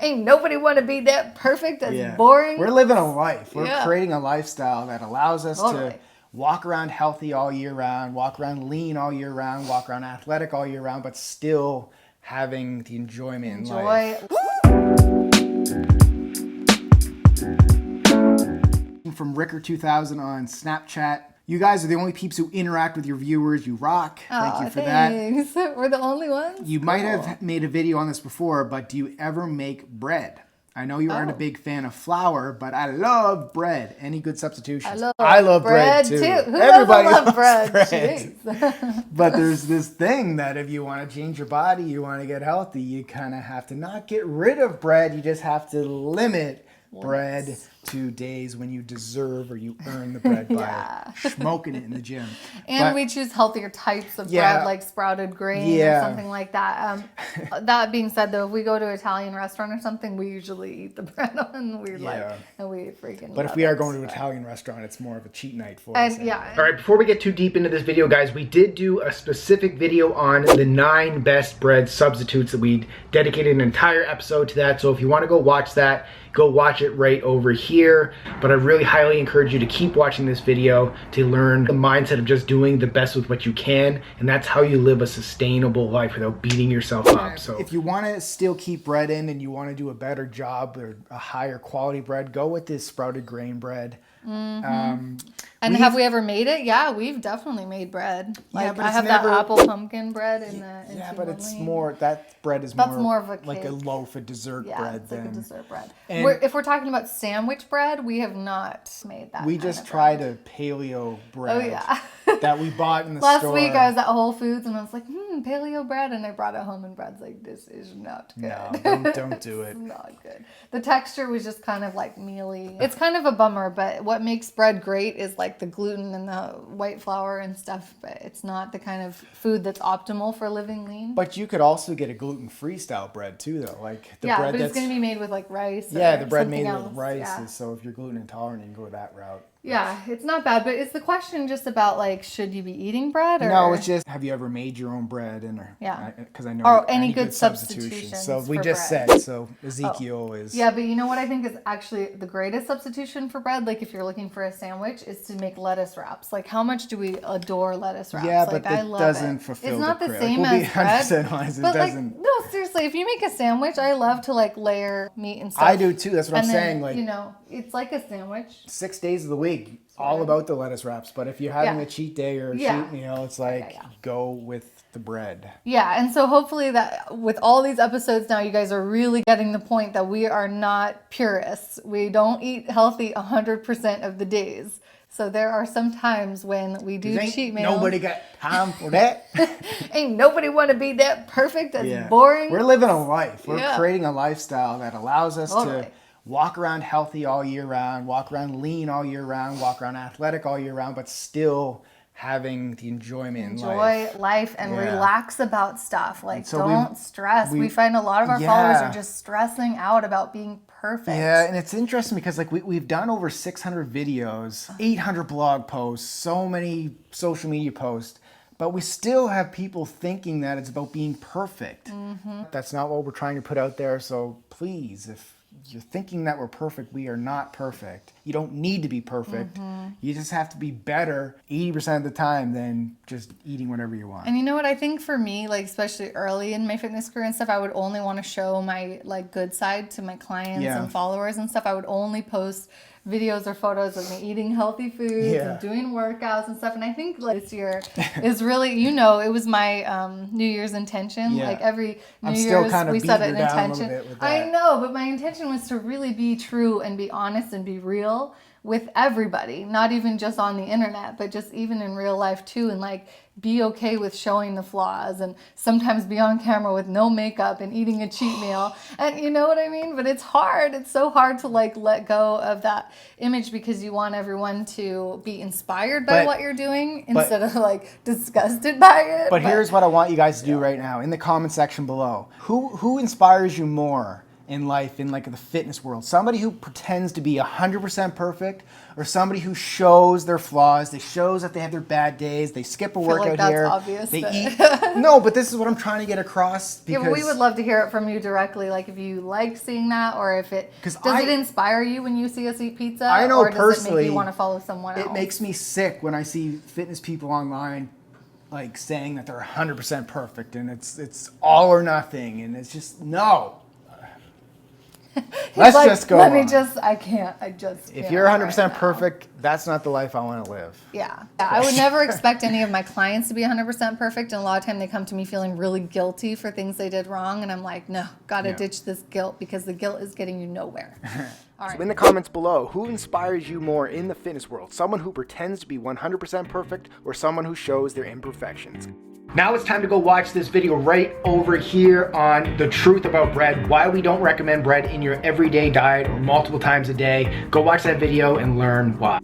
Ain't nobody want to be that perfect. That's boring. We're living a life. We're creating a lifestyle that allows us to walk around healthy all year round, walk around lean all year round, walk around athletic all year round, but still having the enjoyment in life. From Ricker2000 on Snapchat. You guys are the only peeps who interact with your viewers. You rock. Thank you for thanks. That. We're the only ones? You might have made a video on this before, but do you ever make bread? I know you aren't a big fan of flour, but I love bread. Any good substitutions? I love bread too. Everybody loves bread. But there's this thing that if you want to change your body, you want to get healthy, you kind of have to not get rid of bread. You just have to limit bread to days when you deserve or you earn the bread by smoking it in the gym. And we choose healthier types of bread, like sprouted grain or something like that. That being said, though, if we go to an Italian restaurant or something, we usually eat the bread and we freaking But if we are going to an Italian restaurant, it's more of a cheat night for us. All right, before we get too deep into this video, guys, we did do a specific video on the 9 best bread substitutes that we dedicated an entire episode to that. So if you want to go watch that, go watch it right over here. But I really highly encourage you to keep watching this video to learn the mindset of just doing the best with what you can. And that's how you live a sustainable life without beating yourself up. So if you want to still keep bread in and you want to do a better job or a higher quality bread, go with this sprouted grain bread. And have we ever made it? Yeah, we've definitely made bread. Like I have that apple pumpkin bread in the but it's more, that bread is more of a cake. Like a loaf of dessert bread. Like a dessert bread. If we're talking about sandwich bread, we have not made that. We just tried a paleo bread that we bought in the Last store. week I was at Whole Foods and I was like, paleo bread, and I brought it home and Brad's like, this is not good. No, don't do it. It's not good. The texture was just kind of like mealy. It's kind of a bummer, but what makes bread great is like the gluten and the white flour and stuff, but it's not the kind of food that's optimal for living lean. But you could also get a gluten-free style bread too, though. Like the bread but it's going to be made with like rice. The bread made with rice. So if you're gluten intolerant, you can go that route. Yeah, it's not bad, but is the question just about like, should you be eating bread? Or? No, it's just, have you ever made your own bread? Because I know or any good substitutions. So we just bread. said, so Ezekiel is. Yeah, but you know what I think is actually the greatest substitution for bread? Like if you're looking for a sandwich, is to make lettuce wraps. Like how much do we adore lettuce wraps? Yeah, like, but that doesn't fulfill It's not the prayer. same like, as bread. Honest, but it doesn't. Like, no, seriously, if you make a sandwich, I love to like layer meat and stuff. I do too. That's what I'm then, saying. Like, you know, it's like a sandwich. 6 days of the week, all about the lettuce wraps. But if you're having a cheat day or a cheat meal, it's like go with the bread. Yeah, and so hopefully that with all these episodes now, you guys are really getting the point that we are not purists. We don't eat healthy 100% of the days. So there are some times when we do cheat meals. Nobody got time for that. Ain't nobody want to be that perfect. That's boring. We're living a life. We're creating a lifestyle that allows us to walk around healthy all year round, walk around lean all year round, walk around athletic all year round, but still having the enjoyment in life. Enjoy life and relax about stuff. Like, so don't stress. We find a lot of our followers are just stressing out about being perfect. Yeah, and it's interesting because like we've done over 600 videos, 800 blog posts, so many social media posts, but we still have people thinking that it's about being perfect. That's not what we're trying to put out there. So please, if you're thinking that we're perfect, we are not perfect. You don't need to be perfect. You just have to be better 80% of the time than just eating whatever you want. And you know what? I think for me, like especially early in my fitness career and stuff, I would only want to show my like good side to my clients and followers and stuff. I would only post videos or photos of me eating healthy foods and doing workouts and stuff. And I think like this year is really, you know, it was my New Year's intention. Like every New Year's we set an intention. I know, but my intention was to really be true and be honest and be real with everybody, not even just on the internet, but just even in real life too, and like be okay with showing the flaws and sometimes be on camera with no makeup and eating a cheat meal. And you know what I mean? But it's hard. It's so hard to like let go of that image because you want everyone to be inspired by what you're doing instead of like disgusted by it. But here's what I want you guys to do right now in the comment section below. Who inspires you more? in life, in like the fitness world? Somebody who pretends to be 100% perfect, or somebody who shows their flaws, they shows that they have their bad days, they skip a workout that's here, obvious, they but... eat. No, but this is what I'm trying to get across. Because yeah, but we would love to hear it from you directly, like if you like seeing that, or if it does it inspire you when you see us eat pizza? I know or does personally, it make you want to follow someone else? It makes me sick when I see fitness people online like saying that they're 100% perfect and it's all or nothing, and it's just no. Let's like, just go. I can't. If you're 100% perfect, that's not the life I want to live. Yeah. I would never expect any of my clients to be 100% perfect. And a lot of time they come to me feeling really guilty for things they did wrong. And I'm like, no, gotta ditch this guilt, because the guilt is getting you nowhere. All right. So in the comments below, who inspires you more in the fitness world? Someone who pretends to be 100% perfect, or someone who shows their imperfections? Now it's time to go watch this video right over here on the truth about bread, why we don't recommend bread in your everyday diet or multiple times a day. Go watch that video and learn why.